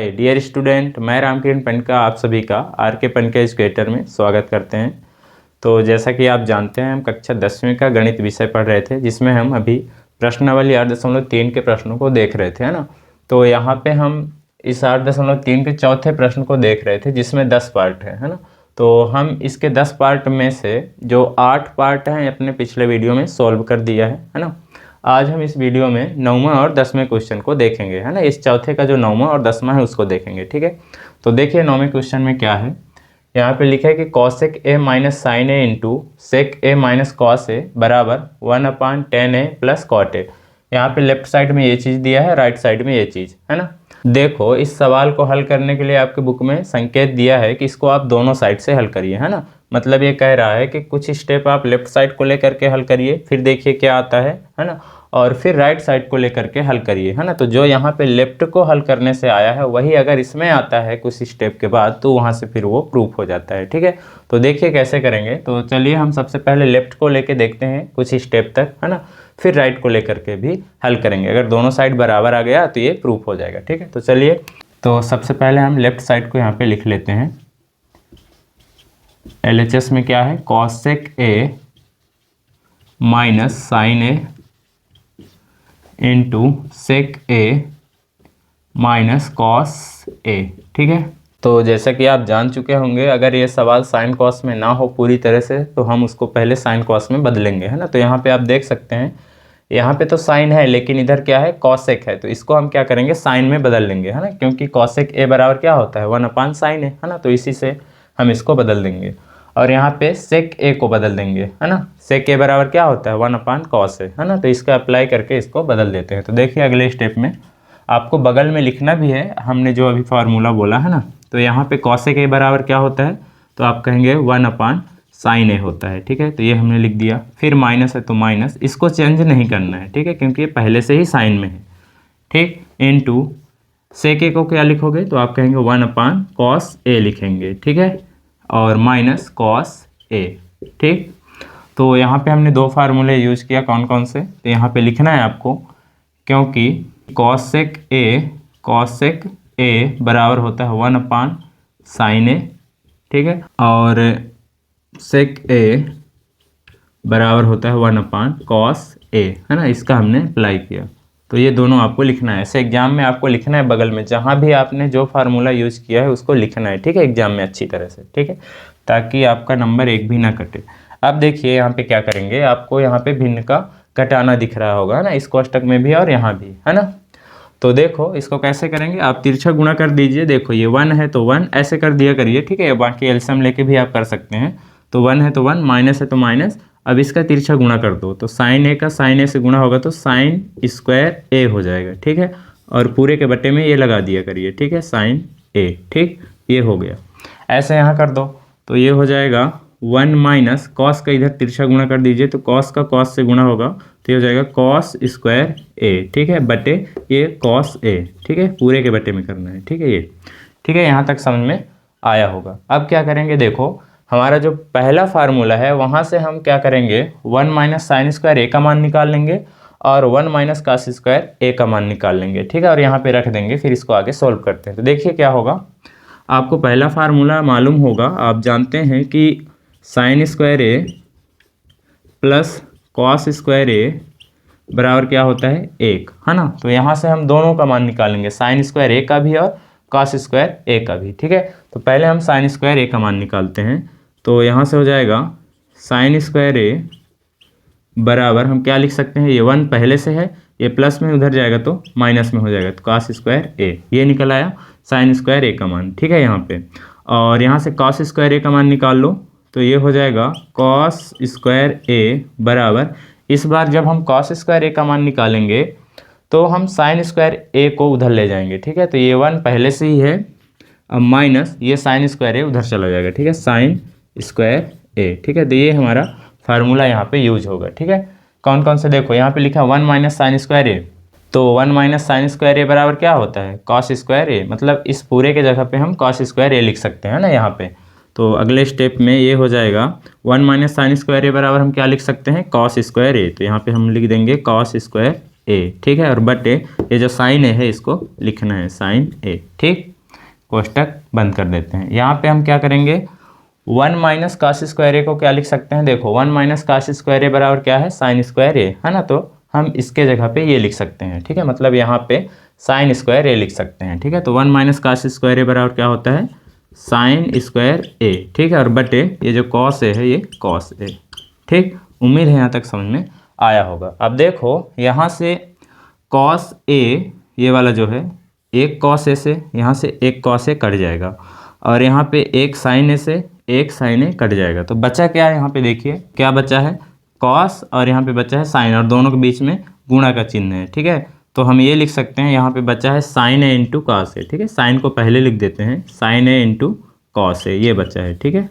Hi dear student, मैं रामकिरण पनका आप सभी का आर के पनका एजुकेटर में स्वागत करते हैं। तो जैसा कि आप जानते हैं, हम कक्षा 10वीं का गणित विषय पढ़ रहे थे, जिसमें हम अभी प्रश्नावली 8.3 के प्रश्नों को देख रहे थे, है ना। तो यहाँ पे हम इस 8.3 के चौथे प्रश्न को देख रहे थे, जिसमें 10 पार्ट है ना। तो हम इसके 10 पार्ट में से जो 8 पार्ट हैं अपने पिछले वीडियो में सॉल्व कर दिया है ना। आज हम इस वीडियो में 9वां और 10वें क्वेश्चन को देखेंगे, है ना। इस चौथे का जो 9वां और 10वां है उसको देखेंगे, ठीक है। तो देखिए 9वें क्वेश्चन में क्या है। यहाँ पे लिखा है कि cosec A minus sine A into sec A minus cos A बराबर 1/10 ए प्लस कॉट ए। यहाँ पे लेफ्ट साइड में ये चीज़ दिया है, राइट साइड में ये चीज़, है ना। देखो, इस सवाल को हल करने के लिए आपके बुक में संकेत दिया है कि इसको आप दोनों साइड से हल करिए, है ना। मतलब ये कह रहा है कि कुछ स्टेप आप लेफ्ट साइड को लेकर के हल करिए, फिर देखिए क्या आता है ना। और फिर राइट साइड को लेकर के हल करिए, है ना। तो जो यहाँ पे लेफ्ट को हल करने से आया है वही अगर इसमें आता है कुछ स्टेप के बाद, तो वहाँ से फिर वो प्रूफ हो जाता है, ठीक है। तो देखिए कैसे करेंगे। तो चलिए हम सबसे पहले लेफ्ट को लेके देखते हैं कुछ स्टेप तक, है ना। फिर राइट को लेकर के भी हल करेंगे। अगर दोनों साइड बराबर आ गया तो ये प्रूफ हो जाएगा, ठीक है। तो चलिए, तो सबसे पहले हम लेफ्ट साइड को यहाँ पे लिख लेते हैं। LHS में क्या है, cosec A minus sine A into sec A minus cos A, ठीक है। तो जैसा कि आप जान चुके होंगे, अगर ये सवाल साइन कॉस में ना हो पूरी तरह से तो हम उसको पहले साइन कॉस में बदलेंगे, है ना। तो यहाँ पे आप देख सकते हैं, यहाँ पे तो साइन है लेकिन इधर क्या है, कॉसेक है। तो इसको हम क्या करेंगे, साइन में बदल लेंगे, है ना। क्योंकि कॉसेक ए बराबर क्या होता है, 1/sin ए, है ना। तो इसी से हम इसको बदल देंगे। और यहाँ पे सेक ए को बदल देंगे, है ना। सेक ए बराबर क्या होता है, 1/cos ए, है ना। तो इसका अप्लाई करके इसको बदल देते हैं। तो देखिए अगले स्टेप में आपको बगल में लिखना भी है हमने जो अभी फार्मूला बोला, है ना। तो यहाँ पे कॉसेक ए बराबर क्या होता है, तो आप कहेंगे 1/sin ए होता है, ठीक है। तो ये हमने लिख दिया। फिर माइनस है तो माइनस, इसको चेंज नहीं करना है, ठीक है, क्योंकि ये पहले से ही साइन में है, ठीक। इनटू सेक ए को क्या लिखोगे, तो आप कहेंगे 1/cos ए लिखेंगे, ठीक है। और माइनस कॉस ए, ठीक। तो यहाँ पे हमने दो फार्मूले यूज किया, कौन कौन से, तो यहाँ पे लिखना है आपको, क्योंकि कॉसेक ए बराबर होता है 1/sin ए, ठीक है। और सेक ए बराबर होता है 1/cos ए, है ना। इसका हमने अप्लाई किया। तो ये दोनों आपको लिखना है। ऐसे एग्जाम में आपको लिखना है बगल में, जहाँ भी आपने जो फार्मूला यूज़ किया है उसको लिखना है, ठीक है, एग्जाम में अच्छी तरह से, ठीक है, ताकि आपका नंबर एक भी ना कटे। अब देखिए यहाँ पे क्या करेंगे, आपको यहाँ पे भिन्न का घटाना दिख रहा होगा, है ना, इस कोष्टक में भी और यहाँ भी, है ना। तो देखो इसको कैसे करेंगे, आप तिरछा गुणा कर दीजिए। देखो ये 1 है तो 1 ऐसे कर दिया करिए, ठीक है। बाकी एलसीएम लेके भी आप कर सकते हैं। तो 1 है तो 1, माइनस है तो माइनस। अब इसका तिरछा गुणा कर दो, तो साइन ए का साइन ए से गुणा होगा तो साइन स्क्वायर ए हो जाएगा, ठीक है। और पूरे के बटे में ये लगा दिया करिए, ठीक है, साइन ए, ठीक। ये हो गया। ऐसे यहाँ कर दो तो ये हो जाएगा 1 माइनस कॉस का इधर तिरछा गुणा कर दीजिए, तो कॉस का कॉस से गुणा होगा तो ये हो जाएगा कॉस स्क्वायर ए, ठीक है, बटे ये कॉस ए, ठीक है, पूरे के बटे में करना है, ठीक है ये, ठीक है। यहाँ तक समझ में आया होगा। अब क्या करेंगे, देखो हमारा जो पहला फार्मूला है वहाँ से हम क्या करेंगे, 1 माइनस साइन स्क्वायर ए का मान निकाल लेंगे और 1 माइनस कास स्क्वायर ए का मान निकाल लेंगे, ठीक है। और यहाँ पे रख देंगे, फिर इसको आगे सॉल्व करते हैं। तो देखिए क्या होगा, आपको पहला फार्मूला मालूम होगा, आप जानते हैं कि साइन स्क्वायर ए प्लस कॉस स्क्वायर ए बराबर क्या होता है, 1, है ना। तो यहाँ से हम दोनों का मान निकालेंगे, साइन स्क्वायर ए का भी और कॉस स्क्वायर ए का भी, ठीक है। तो पहले हम साइन स्क्वायर ए का मान निकालते हैं। तो यहाँ से हो जाएगा साइन स्क्वायर ए बराबर हम क्या लिख सकते हैं, ये 1 पहले से है, ये प्लस में उधर जाएगा तो माइनस में हो जाएगा, तो कॉस स्क्वायर ए, ये निकल आया साइन स्क्वायर ए का मान, ठीक है यहाँ पे। और यहाँ से कॉस स्क्वायर ए का मान निकाल लो, तो ये हो जाएगा कॉस स्क्वायर ए बराबर, इस बार जब हम कॉस स्क्वायर ए का मान निकालेंगे तो हम साइन स्क्वायर ए को उधर ले जाएंगे, ठीक है। तो ये 1 पहले से ही है, अब माइनस ये साइन स्क्वायर ए उधर चला जाएगा, ठीक है, साइन स्क्वायर ए, ठीक है। तो ये हमारा फार्मूला यहाँ पे यूज होगा, ठीक है। कौन कौन से, देखो यहाँ पे लिखा 1 माइनस साइन स्क्वायर ए, तो 1 माइनस साइन स्क्वायर ए बराबर क्या होता है, कॉस स्क्वायर ए। मतलब इस पूरे के जगह पे हम कॉस स्क्वायर ए लिख सकते हैं ना यहाँ पे। तो अगले स्टेप में ये हो जाएगा 1 माइनस साइन स्क्वायर ए बराबर हम क्या लिख सकते हैं, कॉस स्क्वायर ए। तो यहाँ पे हम लिख देंगे कॉस स्क्वायर ए, ठीक है। और बटे ये जो साइन ए है इसको लिखना है साइन ए, ठीक। कोष्टक बंद कर देते हैं। यहाँ पे हम क्या करेंगे, 1 माइनस काश स्क्वायर ए को क्या लिख सकते हैं, देखो 1 माइनस काश स्क्वायर ए बराबर क्या है, साइन स्क्वायर ए, है ना। तो हम इसके जगह पे ये लिख सकते हैं, ठीक है, मतलब यहाँ पे साइन स्क्वायर ए लिख सकते हैं, ठीक है। तो 1 माइनस काश स्क्वायर ए बराबर क्या होता है, साइन स्क्वायर ए, ठीक है। और बटे ये जो कॉस ए है, ये कॉस ए, ठीक। उम्मीद है यहाँ तक समझ में आया होगा। अब देखो यहाँ से कॉस ए, ये वाला जो है, एक कॉस ए से यहाँ से एक कॉस ए कट जाएगा, और यहाँ पे एक साइन ए से एक साइन ए कट जाएगा। तो बचा क्या है, यहाँ पे देखिए क्या बचा है, कॉस, और यहाँ पे बचा है साइन, और दोनों के बीच में गुणा का चिन्ह है, ठीक है। तो हम ये लिख सकते हैं, यहाँ पे बचा है sign A into cos A, ठीक है। साइन को पहले लिख देते हैं, sign A into cos A, ये बचा है, ठीक है।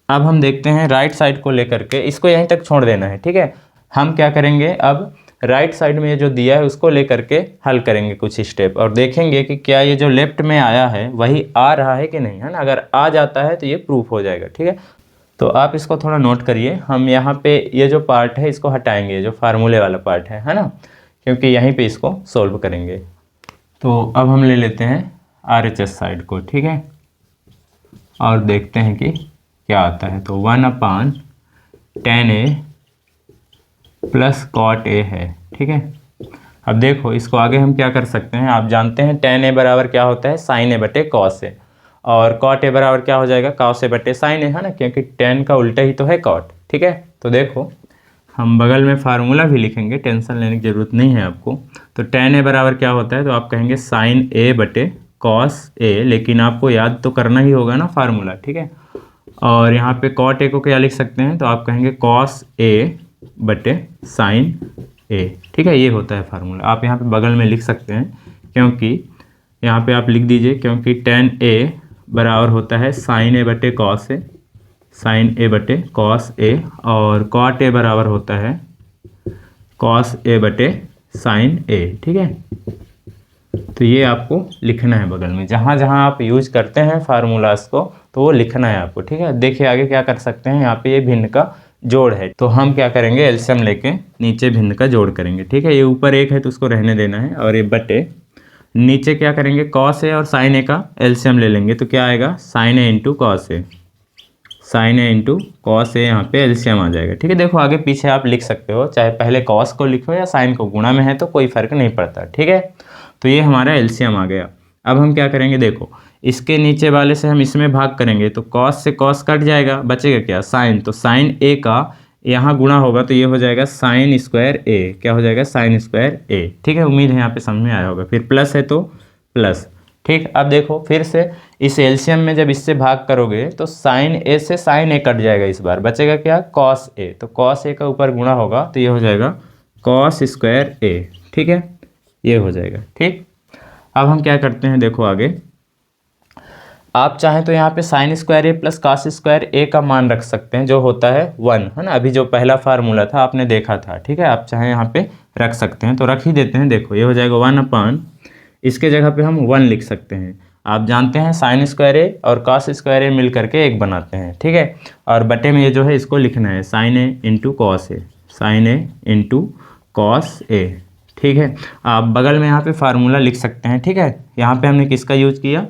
अब हम देखते हैं राइट साइड को लेकर के, इसको यहीं तक छोड़ देना है, ठीक है। हम क्या करेंगे, अब राइट साइड में ये जो दिया है उसको लेकर के हल करेंगे कुछ स्टेप, और देखेंगे कि क्या ये जो लेफ्ट में आया है वही आ रहा है कि नहीं, है ना। अगर आ जाता है तो ये प्रूफ हो जाएगा, ठीक है। तो आप इसको थोड़ा नोट करिए, हम यहाँ पे ये जो पार्ट है इसको हटाएंगे, जो फार्मूले वाला पार्ट है ना, क्योंकि यहीं पे इसको सोल्व करेंगे। तो अब हम ले लेते हैं RHS साइड को, ठीक है, और देखते हैं कि क्या आता है। तो 1/tan A plus cot A है, ठीक है। अब देखो इसको आगे हम क्या कर सकते हैं, आप जानते हैं tan A बराबर क्या होता है, साइन ए बटे कॉस ए, और कॉट ए बराबर क्या हो जाएगा, कॉस ए बटे साइन ए, है ना, क्योंकि tan का उल्टा ही तो है कॉट, ठीक है। तो देखो हम बगल में फार्मूला भी लिखेंगे, टेंशन लेने की ज़रूरत नहीं है आपको। तो tan A बराबर क्या होता है, तो आप कहेंगे साइन ए बटे कॉस ए, लेकिन आपको याद तो करना ही होगा ना फार्मूला, ठीक है। और यहाँ पे कॉट ए को क्या लिख सकते हैं, तो आप कहेंगे कॉस ए बटे साइन ए, ठीक है, ये होता है फार्मूला। आप यहाँ पे बगल में लिख सकते हैं, क्योंकि यहाँ पे आप लिख दीजिए, क्योंकि tan A बराबर होता है साइन ए बटे कॉस ए, साइन ए बटे कॉस ए, और कॉट ए बराबर होता है कॉस ए बटे साइन ए, ठीक है। तो ये आपको लिखना है बगल में, जहाँ जहाँ आप यूज करते हैं फार्मूलाज को तो वो लिखना है आपको, ठीक है। देखिए आगे क्या कर सकते हैं, यहाँ पे ये भिन्न का जोड़ है, तो हम क्या करेंगे, एलसीएम लेके नीचे भिन्न का जोड़ करेंगे, ठीक है। ये ऊपर एक है तो उसको रहने देना है, और ये बटे नीचे क्या करेंगे, कॉस ए और साइन ए का एलसीएम ले लेंगे, तो क्या आएगा, sign A into cos A, sign A into cos A, यहाँ पे एलसीएम आ जाएगा, ठीक है। देखो आगे पीछे आप लिख सकते हो, चाहे पहले कॉस को लिखो या साइन को, गुणा में है तो कोई फर्क नहीं पड़ता, ठीक है। तो ये हमारा एलसीएम आ गया। अब हम क्या करेंगे, देखो इसके नीचे वाले से हम इसमें भाग करेंगे, तो कॉस से कॉस कट जाएगा, बचेगा क्या, साइन। तो साइन ए का यहाँ गुणा होगा तो ये हो जाएगा साइन स्क्वायर ए, क्या हो जाएगा, साइन स्क्वायर ए, ठीक है। उम्मीद है यहाँ पे समझ में आया होगा। फिर प्लस है तो प्लस, ठीक। अब देखो फिर से इस एलसीएम में जब इससे भाग करोगे तो साइन ए से साइन ए कट जाएगा, इस बार बचेगा क्या, कॉस ए। तो कॉस ए का ऊपर गुणा होगा तो ये हो जाएगा कॉस स्क्वायर ए, ठीक है, ये हो जाएगा, ठीक। अब हम क्या करते हैं, देखो आगे आप चाहें तो यहाँ पे साइन स्क्वायर ए प्लस कॉस स्क्वायर ए का मान रख सकते हैं, जो होता है 1, है ना। अभी जो पहला फार्मूला था आपने देखा था, ठीक है। आप चाहें यहाँ पे रख सकते हैं, तो रख ही देते हैं। देखो ये हो जाएगा 1/, इसके जगह पे हम 1 लिख सकते हैं। आप जानते हैं साइन स्क्वायर ए और कॉस स्क्वायर ए मिल करके एक बनाते हैं, ठीक है। और बटे में ये जो है इसको लिखना है, sign A into cos A, sign A into cos A, ठीक है। आप बगल में यहाँ पे फार्मूला लिख सकते हैं, ठीक है। यहाँ पे हमने किसका यूज किया,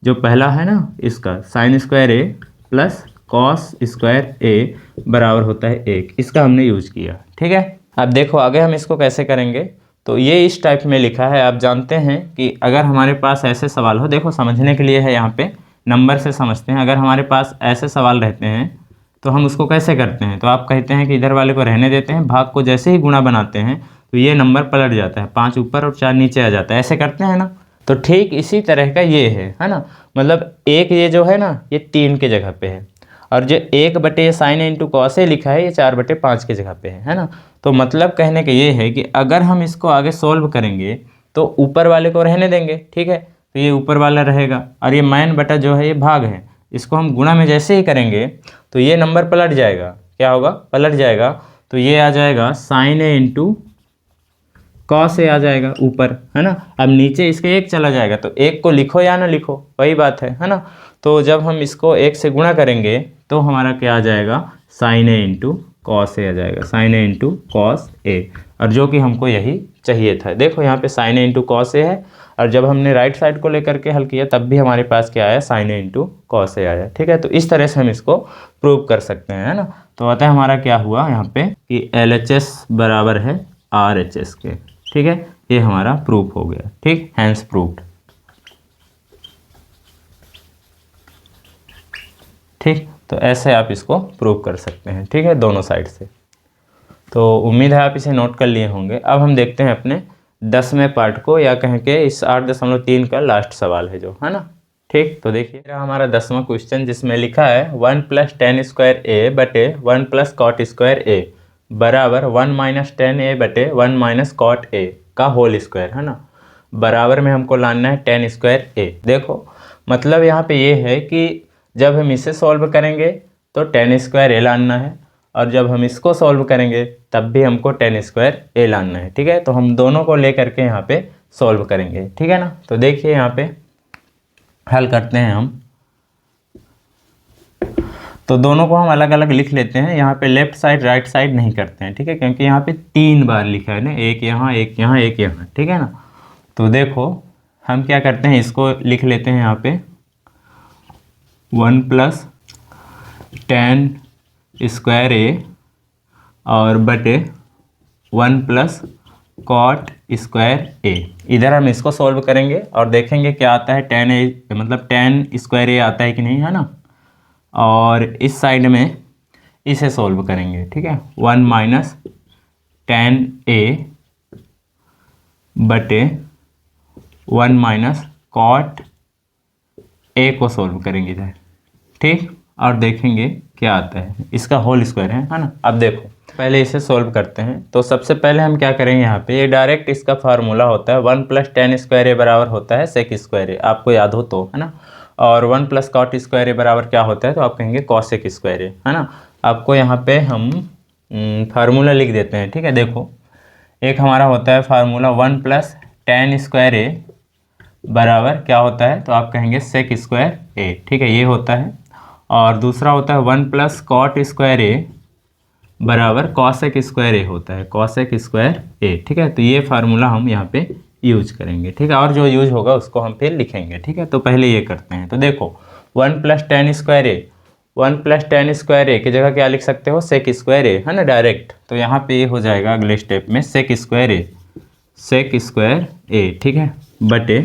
जो पहला है ना इसका, साइन स्क्वायर ए प्लस कॉस स्क्वायर ए बराबर होता है 1, इसका हमने यूज किया, ठीक है। अब देखो आगे हम इसको कैसे करेंगे, तो ये इस टाइप में लिखा है। आप जानते हैं कि अगर हमारे पास ऐसे सवाल हो, देखो समझने के लिए है, यहाँ पे नंबर से समझते हैं। अगर हमारे पास ऐसे सवाल रहते हैं तो हम उसको कैसे करते हैं, तो आप कहते हैं कि इधर वाले को रहने देते हैं, भाग को जैसे ही गुणा बनाते हैं तो ये नंबर पलट जाता है, 5 ऊपर और 4 नीचे आ जाता है, ऐसे करते हैं ना। तो ठीक इसी तरह का ये है ना, मतलब एक ये जो है ना ये 3 के जगह पे है, और जो 1/, साइन इंटू कॉस ए लिखा है ये 4/5 के जगह पे है ना। तो मतलब कहने का ये है कि अगर हम इसको आगे सोल्व करेंगे तो ऊपर वाले को रहने देंगे, ठीक है, तो ये ऊपर वाला रहेगा, और ये माइन बटा जो है ये भाग है, इसको हम गुणा में जैसे ही करेंगे तो ये नंबर पलट जाएगा, क्या होगा, पलट जाएगा। तो ये आ जाएगा sign A into cos A आ जाएगा ऊपर, है ना। अब नीचे इसके 1 चला जाएगा, तो 1 को लिखो या ना लिखो वही बात है ना। तो जब हम इसको 1 से गुणा करेंगे तो हमारा क्या आ जाएगा, sign A into cos A आ जाएगा, sign A into cos A, और जो कि हमको यही चाहिए था। देखो यहाँ पे sign A into cos A है, और जब हमने राइट साइड को लेकर के हल किया तब भी हमारे पास क्या आया, sign A into cos A आया। ठीक है, तो इस तरह से हम इसको प्रूव कर सकते हैं, है ना। तो अतः हमारा क्या हुआ यहाँ पे कि LHS बराबर है RHS के। ठीक है, ये हमारा प्रूफ हो गया। ठीक, हैंस प्रूव्ड। ठीक, तो ऐसे आप इसको प्रूव कर सकते हैं। ठीक है, दोनों साइड से। तो उम्मीद है आप इसे नोट कर लिए होंगे। अब हम देखते हैं अपने 10वें पार्ट को, या कहें कि इस 8.3 का लास्ट सवाल है जो, है ना। ठीक, तो देखिए हमारा 10वां क्वेश्चन, जिसमें लिखा है 1 + tan स्क्वायर ए बटे 1 + cot स्क्वायर ए बराबर 1 - tan ए बटे 1 - cot ए का होल स्क्वायर, है ना। बराबर में हमको लाना है tan स्क्वायर ए। देखो मतलब यहाँ पे ये है कि जब हम इसे सॉल्व करेंगे तो tan स्क्वायर ए लाना है, और जब हम इसको सॉल्व करेंगे तब भी हमको tan स्क्वायर ए लाना है। ठीक है, तो हम दोनों को लेकर के यहाँ पे सॉल्व करेंगे। ठीक है ना। तो देखिए यहाँ पे हल करते हैं हम। तो दोनों को हम अलग अलग लिख लेते हैं। यहाँ पे लेफ्ट साइड राइट साइड नहीं करते हैं। ठीक है, क्योंकि यहाँ पे 3 बार लिखा है ना, एक यहाँ एक यहाँ एक यहाँ। ठीक है ना। तो देखो हम क्या करते हैं, इसको लिख लेते हैं यहाँ पे 1 + tan स्क्वायर ए और बटे 1 + cot स्क्वायर ए। इधर हम इसको सॉल्व करेंगे और देखेंगे क्या आता है, tan ए मतलब tan स्क्वायर ए आता है कि नहीं, है ना। और इस साइड में इसे सॉल्व करेंगे। ठीक है, 1 - tan ए बटे 1 - cot ए को सॉल्व करेंगे इधर। ठीक, और देखेंगे क्या आता है, इसका होल स्क्वायर है ना। अब देखो पहले इसे सॉल्व करते हैं। तो सबसे पहले हम क्या करेंगे, यहाँ पे ये डायरेक्ट इसका फार्मूला होता है 1 + tan स्क्वायर ए बराबर होता है sec स्क्वायर ए, आपको याद हो तो, है ना। और 1 + cot स्क्वायर ए बराबर क्या होता है, तो आप कहेंगे cosec स्क्वायर ए, है ना। आपको यहाँ पे हम फार्मूला लिख देते हैं। ठीक है, देखो एक हमारा होता है फार्मूला 1 + tan स्क्वायर ए बराबर क्या होता है, तो आप कहेंगे sec स्क्वायर ए। ठीक है, ये होता है। और दूसरा होता है 1 + cot स्क्वायर ए बराबर cosec स्क्वायर ए होता है, cosec स्क्वायर ए। ठीक है, तो ये फार्मूला हम यहाँ पे यूज करेंगे। ठीक है, और जो यूज होगा उसको हम फिर लिखेंगे। ठीक है, तो पहले ये करते हैं। तो देखो 1 + tan स्क्वायर ए, 1 + tan स्क्वायर ए की जगह क्या लिख सकते हो, sec स्क्वायर ए, है ना डायरेक्ट। तो यहाँ पे ये हो जाएगा अगले स्टेप में sec स्क्वायर ए, sec स्क्वायर ए। ठीक है, बटे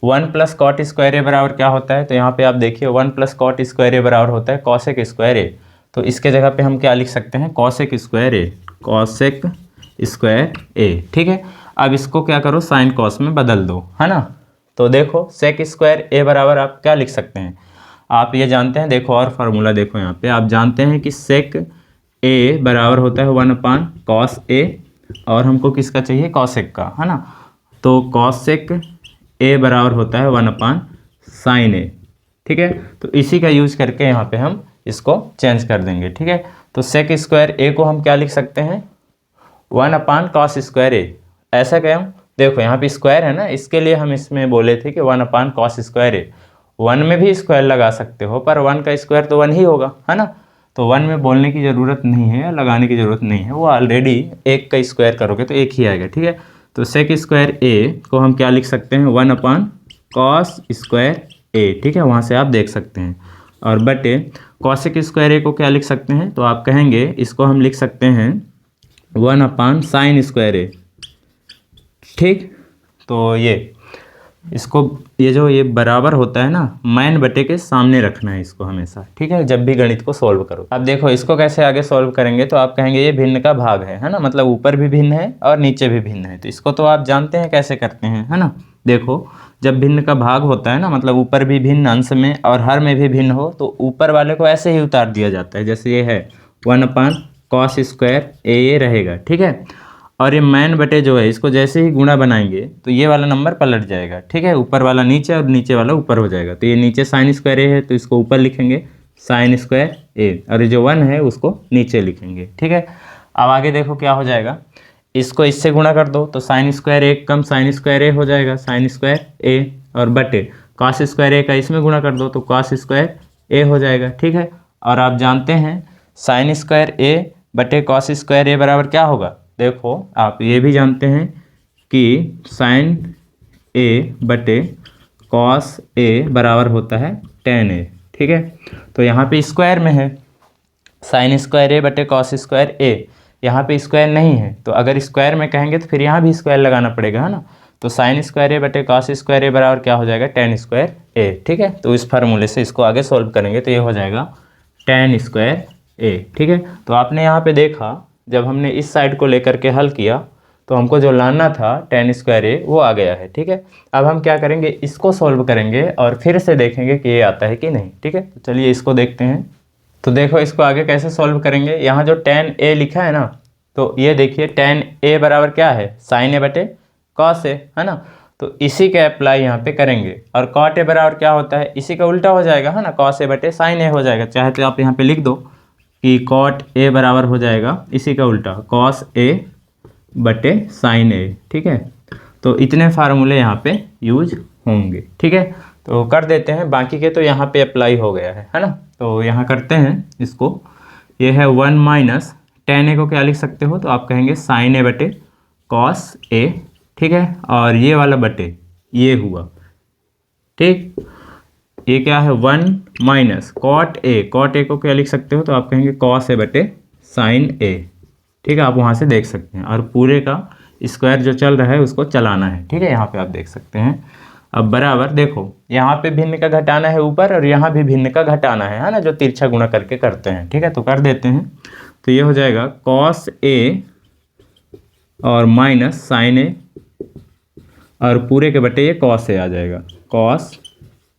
1 + cot स्क्वायर ए बराबर क्या होता है, तो यहाँ पे आप देखिए 1 + cot स्क्वायर ए बराबर होता है cosec स्क्वायर ए। तो इसके जगह पे हम क्या लिख सकते हैं, cosec स्क्वायर ए, cosec स्क्वायर ए। ठीक है, अब इसको क्या करो, साइन कॉस में बदल दो, है ना। तो देखो sec स्क्वायर ए बराबर आप क्या लिख सकते हैं, आप ये जानते हैं। देखो और फार्मूला देखो यहाँ पे, आप जानते हैं कि sec ए बराबर होता है 1/cos ए, और हमको किसका चाहिए, cosec का, है ना। तो cosec ए बराबर होता है 1/sin ए। ठीक है, तो इसी का यूज करके यहाँ पे हम इसको चेंज कर देंगे। ठीक है, तो sec स्क्वायर ए को हम क्या लिख सकते हैं, 1/cos स्क्वायर ए। ऐसा क्यों, देखो यहाँ पे स्क्वायर है ना, इसके लिए हम इसमें बोले थे कि 1/cos स्क्वायर ए। 1 में भी स्क्वायर लगा सकते हो, पर 1 का स्क्वायर तो 1 ही होगा, है ना। तो 1 में बोलने की ज़रूरत नहीं है, लगाने की ज़रूरत नहीं है, वो ऑलरेडी 1 का स्क्वायर करोगे तो 1 ही आएगा। ठीक है, तो sec स्क्वायर ए को हम क्या लिख सकते हैं, 1/cos स्क्वायर ए। ठीक है, वहाँ से आप देख सकते हैं। और बटे cosec स्क्वायर ए को क्या लिख सकते हैं, तो आप कहेंगे इसको हम लिख सकते हैं 1/sin स्क्वायर ए। ठीक, तो ये इसको ये बराबर होता है ना, मैन बटे के सामने रखना है इसको हमेशा। ठीक है, जब भी गणित को सॉल्व करो। अब देखो इसको कैसे आगे सॉल्व करेंगे, तो आप कहेंगे ये भिन्न का भाग है ना, मतलब ऊपर भी भिन्न है और नीचे भी भिन्न है। तो इसको तो आप जानते हैं कैसे करते हैं, है ना। देखो जब भिन्न का भाग होता है ना, मतलब ऊपर भी भिन्न अंश में और हर में भी भिन्न हो, तो ऊपर वाले को ऐसे ही उतार दिया जाता है, जैसे ये है 1/cos स्क्वायर ए ये रहेगा। ठीक है, और ये मैन बटे जो है इसको जैसे ही गुणा बनाएंगे तो ये वाला नंबर पलट जाएगा। ठीक है, ऊपर वाला नीचे और नीचे वाला ऊपर हो जाएगा। तो ये नीचे साइन स्क्वायर ए है तो इसको ऊपर लिखेंगे साइन स्क्वायर ए, और ये जो 1 है उसको नीचे लिखेंगे। ठीक है, अब आगे देखो क्या हो जाएगा, इसको इससे गुणा कर दो तो साइन स्क्वायर ए कम साइन स्क्वायर ए हो जाएगा, साइन स्क्वायर ए, और बटे कॉस स्क्वायर ए का इसमें गुणा कर दो तो कॉस स्क्वायर ए हो जाएगा। ठीक है, और आप जानते हैं साइन स्क्वायर ए बटे कॉस स्क्वायर ए बराबर क्या होगा, देखो आप ये भी जानते हैं कि साइन ए बटे कॉस ए बराबर होता है टेन ए। ठीक है, तो यहाँ पे स्क्वायर में है, साइन स्क्वायर ए बटे कॉस स्क्वायर ए, यहाँ पे स्क्वायर नहीं है, तो अगर स्क्वायर में कहेंगे तो फिर यहाँ भी स्क्वायर लगाना पड़ेगा, है ना। तो साइन स्क्वायर ए बटे कॉस स्क्वायर ए बराबर क्या हो जाएगा, टेन स्क्वायर ए। ठीक है, तो इस फार्मूले से इसको आगे सॉल्व करेंगे तो ये हो जाएगा टेन स्क्वायर ए। ठीक है, तो आपने यहाँ पे देखा जब हमने इस साइड को लेकर के हल किया तो हमको जो लाना था टेन स्क्वायर ए वो आ गया है। ठीक है, अब हम क्या करेंगे, इसको सॉल्व करेंगे और फिर से देखेंगे कि ये आता है कि नहीं। ठीक है, तो चलिए इसको देखते हैं। तो देखो इसको आगे कैसे सॉल्व करेंगे, यहाँ जो टेन ए लिखा है ना, तो ये देखिए टेन ए बराबर क्या है, साइन ए बटे कॉस ए, है ना। तो इसी का अप्लाई यहाँ पे करेंगे, और कॉट ए बराबर क्या होता है, इसी का उल्टा हो जाएगा, है ना, कॉस ए बटे साइन ए हो जाएगा। चाहे तो आप यहाँ पे लिख दो कि कॉट ए बराबर हो जाएगा इसी का उल्टा, कॉस ए बटे साइन ए। ठीक है, तो इतने फार्मूले यहाँ पे यूज होंगे। ठीक है, तो कर देते हैं, बाकी के तो यहाँ पे अप्लाई हो गया है ना। तो यहाँ करते हैं इसको, ये है वन माइनस टेन ए को क्या लिख सकते हो, तो आप कहेंगे साइन ए बटे कॉस ए। ठीक है, और ये वाला बटे ये हुआ। ठीक, ये क्या है, one minus cot A, cot A को क्या लिख सकते हो, तो आप कहेंगे कॉस ए बटे साइन ए। ठीक है, आप वहाँ से देख सकते हैं, और पूरे का स्क्वायर जो चल रहा है उसको चलाना है। ठीक है, यहाँ पे आप देख सकते हैं। अब बराबर देखो, यहाँ पे भिन्न का घटाना है ऊपर, और यहाँ भी भिन्न का घटाना है ना, जो तिरछा गुणा करके करते हैं। ठीक है, तो कर देते हैं। तो ये हो जाएगा कॉस ए और माइनस साइन ए, और पूरे के बटे ये कॉस ए आ जाएगा, कॉस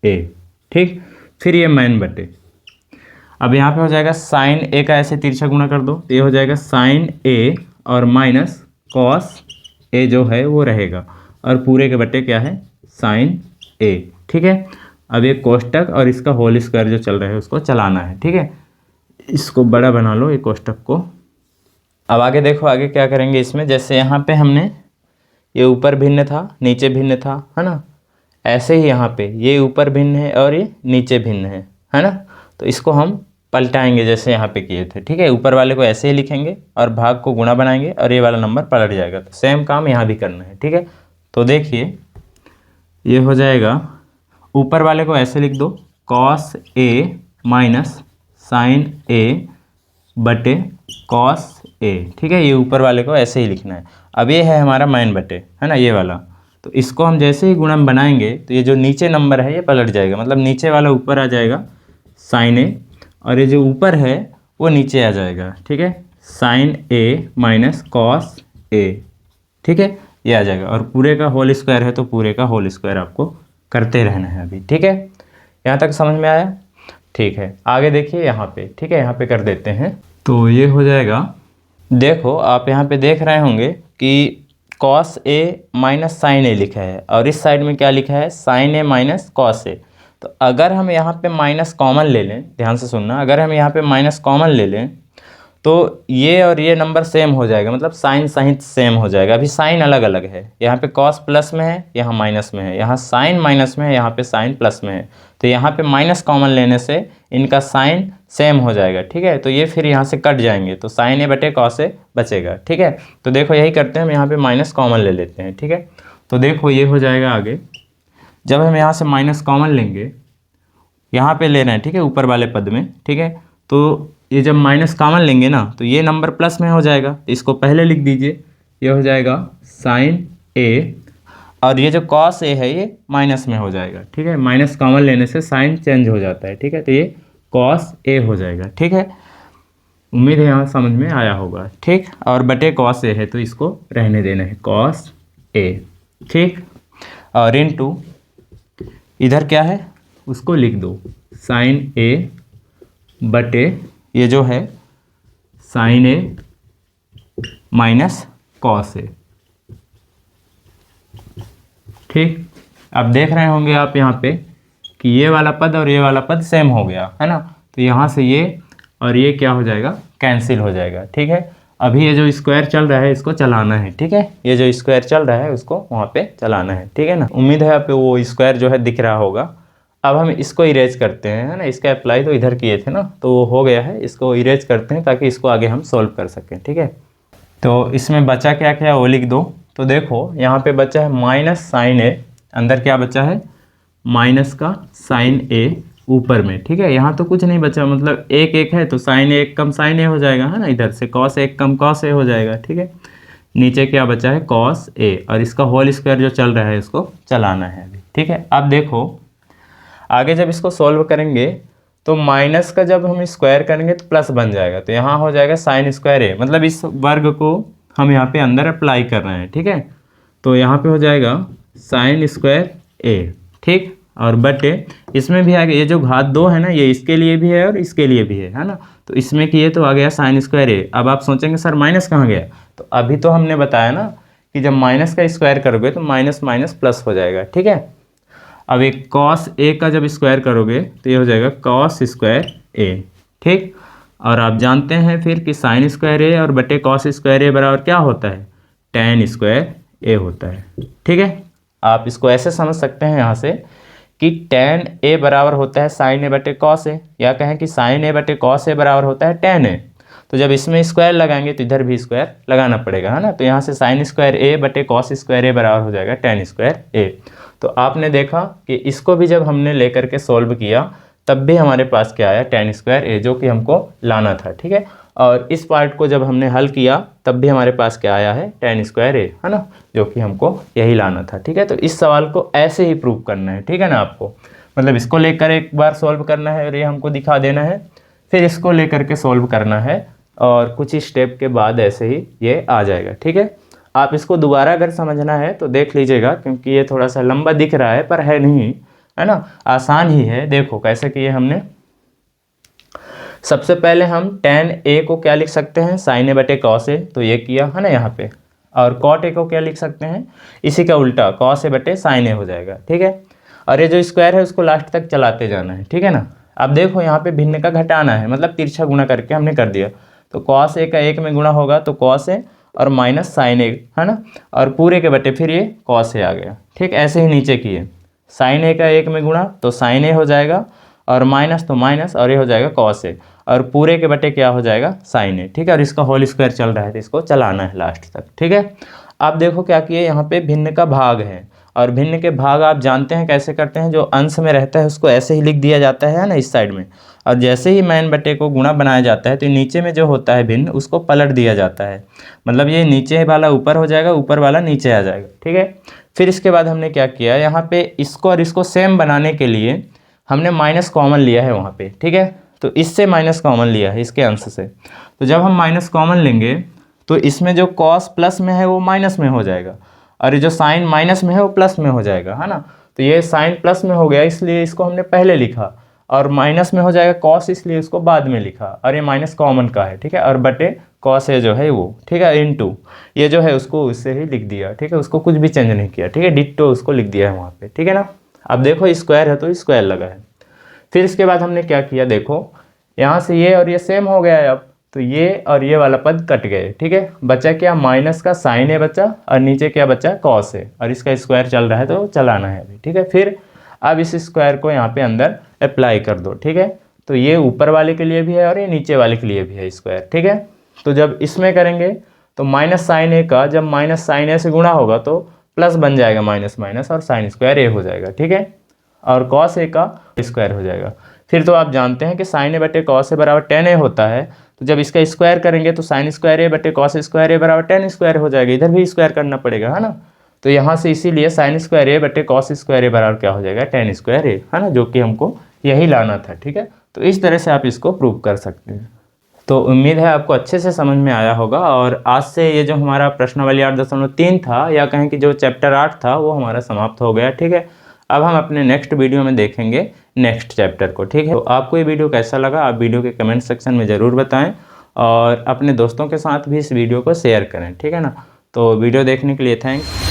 ए। ठीक, फिर ये माइन बटे, अब यहाँ पे हो जाएगा साइन ए का ऐसे तिरछा गुणा कर दो, तो ये हो जाएगा साइन ए और माइनस कॉस ए जो है वो रहेगा, और पूरे के बटे क्या है, साइन ए। ठीक है, अब ये कोष्टक और इसका होल स्क्वायर जो चल रहा है उसको चलाना है। ठीक है, इसको बड़ा बना लो ये कोष्टक को। अब आगे देखो, आगे क्या करेंगे इसमें, जैसे यहाँ पे हमने ये ऊपर भिन्न था नीचे भिन्न था, है ना, ऐसे ही यहाँ पे ये ऊपर भिन्न है और ये नीचे भिन्न है ना। तो इसको हम पलटाएंगे जैसे यहाँ पे किए थे। ठीक है, ऊपर वाले को ऐसे ही लिखेंगे और भाग को गुणा बनाएंगे और ये वाला नंबर पलट जाएगा। तो सेम काम यहाँ भी करना है। ठीक है, तो देखिए ये हो जाएगा, ऊपर वाले को ऐसे लिख दो, कॉस ए माइनस साइन ए बटे कॉस ए। ठीक है, ये ऊपर वाले को ऐसे ही लिखना है। अब ये है हमारा माइन बटे, है ना, ये वाला। तो इसको हम जैसे ही गुणन बनाएंगे तो ये जो नीचे नंबर है ये पलट जाएगा, मतलब नीचे वाला ऊपर आ जाएगा साइन ए, और ये जो ऊपर है वो नीचे आ जाएगा। ठीक है, sign A minus cos A. ठीक है, ये आ जाएगा, और पूरे का होल स्क्वायर है तो पूरे का होल स्क्वायर आपको करते रहना है अभी। ठीक है, यहाँ तक समझ में आया। ठीक है, आगे देखिए यहाँ पे। ठीक है, यहाँ पे कर देते हैं। तो ये हो जाएगा, देखो आप यहाँ पे देख रहे होंगे कि कॉस ए माइनस साइन ए लिखा है, और इस साइड में क्या लिखा है, साइन ए माइनस कॉस ए। तो अगर हम यहाँ पे माइनस कॉमन ले लें, ध्यान से सुनना, अगर हम यहाँ पे माइनस कॉमन ले लें तो ये और ये नंबर सेम हो जाएगा, मतलब साइन सहित सेम हो जाएगा। अभी साइन अलग अलग है, यहाँ पे कॉस प्लस में है, यहाँ माइनस में है, यहाँ साइन माइनस में है, यहाँ पे साइन प्लस में है। तो यहाँ पे माइनस कॉमन लेने से इनका साइन सेम हो जाएगा। ठीक है, तो ये फिर यहाँ से कट जाएंगे, तो साइन ए बटे कॉस ए बचेगा। ठीक है, तो देखो यही करते हैं, हम यहाँ पे माइनस कॉमन ले लेते हैं। ठीक है, तो देखो ये हो जाएगा आगे, जब हम यहाँ से माइनस कॉमन लेंगे, यहाँ पे ले रहे हैं, ठीक है, ऊपर वाले पद में। ठीक है, तो ये जब माइनस कॉमन लेंगे ना तो ये नंबर प्लस में हो जाएगा, इसको पहले लिख दीजिए, ये हो जाएगा साइन ए, और ये जो कॉस ए है ये माइनस में हो जाएगा। ठीक है, माइनस कॉमन लेने से साइन चेंज हो जाता है। ठीक है, तो ये कॉस ए हो जाएगा। ठीक है, उम्मीद है यहाँ समझ में आया होगा। ठीक, और बटे कॉस ए है तो इसको रहने देना है, कॉस ए। ठीक, और इनटू इधर क्या है उसको लिख दो, साइन ए बटे ये जो है sign A minus cos A. ठीक, अब देख रहे होंगे आप यहाँ पे कि ये वाला पद और ये वाला पद सेम हो गया, है ना। तो यहाँ से ये और ये क्या हो जाएगा, कैंसिल हो जाएगा। ठीक है, अभी ये जो स्क्वायर चल रहा है इसको चलाना है। ठीक है, ये जो स्क्वायर चल रहा है उसको वहाँ पे चलाना है। ठीक है ना, उम्मीद है आप वो स्क्वायर जो है दिख रहा होगा। अब हम इसको इरेज करते हैं, है ना, इसका अप्लाई तो इधर किए थे ना, तो वो हो गया है, इसको इरेज करते हैं ताकि इसको आगे हम सॉल्व कर सकें। ठीक है, तो इसमें बचा क्या क्या वो लिख दो, तो देखो यहाँ पे बचा है माइनस साइन ए, अंदर क्या बचा है माइनस का साइन ए ऊपर में, ठीक है। यहाँ तो कुछ नहीं बचा, मतलब एक एक है तो साइन ए एक कम साइन ए हो जाएगा, है ना। इधर से कॉस एक कम कॉस ए हो जाएगा, ठीक है। नीचे क्या बचा है कॉस ए, और इसका होल स्क्वायर जो चल रहा है इसको चलाना है अभी, ठीक है। अब देखो आगे जब इसको सॉल्व करेंगे तो माइनस का जब हम स्क्वायर करेंगे तो प्लस बन जाएगा, तो यहाँ हो जाएगा साइन स्क्वायर ए, मतलब इस वर्ग को हम यहाँ पे अंदर अप्लाई कर रहे हैं, ठीक है। तो यहाँ पे हो जाएगा साइन स्क्वायर ए, ठीक। और बटे इसमें भी आ गया, ये जो घात 2 है ना ये इसके लिए भी है और इसके लिए भी है ना। तो इसमें किए तो आ गया साइन स्क्वायर ए। अब आप सोचेंगे सर माइनस कहाँ गया, तो अभी तो हमने बताया ना कि जब माइनस का स्क्वायर करोगे तो माइनस माइनस प्लस हो जाएगा, ठीक है। अब एक कॉस ए का जब स्क्वायर करोगे तो ये हो जाएगा कॉस स्क्वायर ए, ठीक। और आप जानते हैं फिर कि साइन स्क्वायर ए और बटे कॉस स्क्वायर ए बराबर क्या होता है टेन स्क्वायर ए होता है, ठीक है। आप इसको ऐसे समझ सकते हैं यहाँ से कि टेन ए बराबर होता है साइन ए बटे कॉस ए, या कहें कि साइन ए बटे कॉस ए बराबर होता है टेन ए। तो जब इसमें स्क्वायर लगाएंगे तो इधर भी स्क्वायर लगाना पड़ेगा, है ना। तो यहाँ से साइन स्क्वायर ए बटे कॉस स्क्वायर ए बराबर हो जाएगा टेन स्क्वायर ए। तो आपने देखा कि इसको भी जब हमने लेकर के सोल्व किया तब भी हमारे पास क्या आया टेन स्क्वायर ए, जो कि हमको लाना था, ठीक है। और इस पार्ट को जब हमने हल किया तब भी हमारे पास क्या आया है टेन स्क्वायर ए, है ना, जो कि हमको यही लाना था, ठीक है। तो इस सवाल को ऐसे ही प्रूव करना है, ठीक है ना। आपको मतलब इसको लेकर एक बार सॉल्व करना है और ये हमको दिखा देना है, फिर इसको लेकर के सॉल्व करना है और कुछ ही स्टेप के बाद ऐसे ही ये आ जाएगा, ठीक है। आप इसको दोबारा अगर समझना है तो देख लीजिएगा, क्योंकि ये थोड़ा सा लंबा दिख रहा है पर है नहीं, है ना, आसान ही है। देखो कैसे किए हमने। सबसे पहले हम टेन ए को क्या लिख सकते हैं साइन ए बटे कॉस ए, तो ये किया है ना यहाँ पे। और कॉट ए को क्या लिख सकते हैं इसी का उल्टा कॉस ए बटे साइन ए हो जाएगा, ठीक है। और ये जो स्क्वायर है उसको लास्ट तक चलाते जाना है, ठीक है ना। अब देखो यहाँ पे भिन्न का घटाना है, मतलब तिरछा गुणा करके हमने कर दिया। तो कॉस ए का एक में गुणा होगा तो कॉस ए और माइनस साइन ए, है ना, और पूरे के बटे फिर ये कॉस ए आ गया, ठीक। ऐसे ही नीचे किए साइन ए का एक में गुणा तो साइन ए हो जाएगा, और माइनस तो माइनस, और ये हो जाएगा कॉस ए, और पूरे के बटे क्या हो जाएगा साइन ए, ठीक है। और इसका होल स्क्वायर चल रहा है तो इसको चलाना है लास्ट तक, ठीक है। आप देखो क्या किए, यहाँ पे भिन्न का भाग है, और भिन्न के भाग आप जानते हैं कैसे करते हैं, जो अंश में रहता है उसको ऐसे ही लिख दिया जाता है ना इस साइड में, और जैसे ही मैन बटे को गुणा बनाया जाता है तो नीचे में जो होता है भिन्न उसको पलट दिया जाता है, मतलब ये नीचे वाला ऊपर हो जाएगा, ऊपर वाला नीचे आ जाएगा, ठीक है। फिर इसके बाद हमने क्या किया, यहाँ पे इसको और इसको सेम बनाने के लिए हमने माइनस कॉमन लिया है वहाँ पे, ठीक है। तो इससे माइनस कॉमन लिया है इसके अंश से, तो जब हम माइनस कॉमन लेंगे तो इसमें जो कॉस प्लस में है वो माइनस में हो जाएगा, और ये जो साइन माइनस में है वो प्लस में हो जाएगा, है ना। तो ये साइन प्लस में हो गया इसलिए इसको हमने पहले लिखा, और माइनस में हो जाएगा कॉस इसलिए इसको बाद में लिखा, और ये माइनस कॉमन का है, ठीक है। और बटे कॉस ए जो है वो, ठीक है, इनटू ये जो है उसको उससे ही लिख दिया, ठीक है, उसको कुछ भी चेंज नहीं किया, ठीक है, डिट्टो उसको लिख दिया है वहाँ पे, ठीक है ना। अब देखो स्क्वायर है तो स्क्वायर लगा है। फिर इसके बाद हमने क्या किया, देखो यहाँ से ये और ये सेम हो गया है, अब तो ये और ये वाला पद कट गए, ठीक है। बचा क्या माइनस का साइन ए बचा, और नीचे क्या बचा कॉस ए, और इसका स्क्वायर चल रहा है तो चलाना है अभी, ठीक है। फिर अब इस स्क्वायर को यहाँ पे अंदर अप्लाई कर दो, ठीक है। तो ये ऊपर वाले के लिए भी है और ये नीचे वाले के लिए भी है स्क्वायर, ठीक है। तो जब इसमें करेंगे तो माइनस साइन ए का जब माइनस साइन ए से गुणा होगा तो प्लस बन जाएगा माइनस माइनस, और साइन स्क्वायर ए हो जाएगा, ठीक है। और कॉस ए का स्क्वायर हो जाएगा। फिर तो आप जानते हैं कि साइन ए बटे कॉस ए बराबर टेन ए होता है, तो जब इसका स्क्वायर करेंगे तो साइन स्क्वायर ए बटे कॉस स्क्वायर ए बराबर टेन स्क्वायर हो जाएगा, इधर भी स्क्वायर करना पड़ेगा, है ना। तो यहाँ से इसीलिए साइन स्क्वायर ए बटे कॉस स्क्वायर ए बराबर क्या हो जाएगा टेन स्क्वायर ए, है ना, जो कि हमको यही लाना था, ठीक है। तो इस तरह से आप इसको प्रूव कर सकते हैं। तो उम्मीद है आपको अच्छे से समझ में आया होगा, और आज से ये जो हमारा प्रश्नावली 8.3 था, या कहें कि जो चैप्टर 8 था वो हमारा समाप्त हो गया, ठीक है। अब हम अपने नेक्स्ट वीडियो में देखेंगे नेक्स्ट चैप्टर को, ठीक है। तो आपको ये वीडियो कैसा लगा आप वीडियो के कमेंट सेक्शन में ज़रूर बताएं, और अपने दोस्तों के साथ भी इस वीडियो को शेयर करें, ठीक है ना। तो वीडियो देखने के लिए थैंक्स।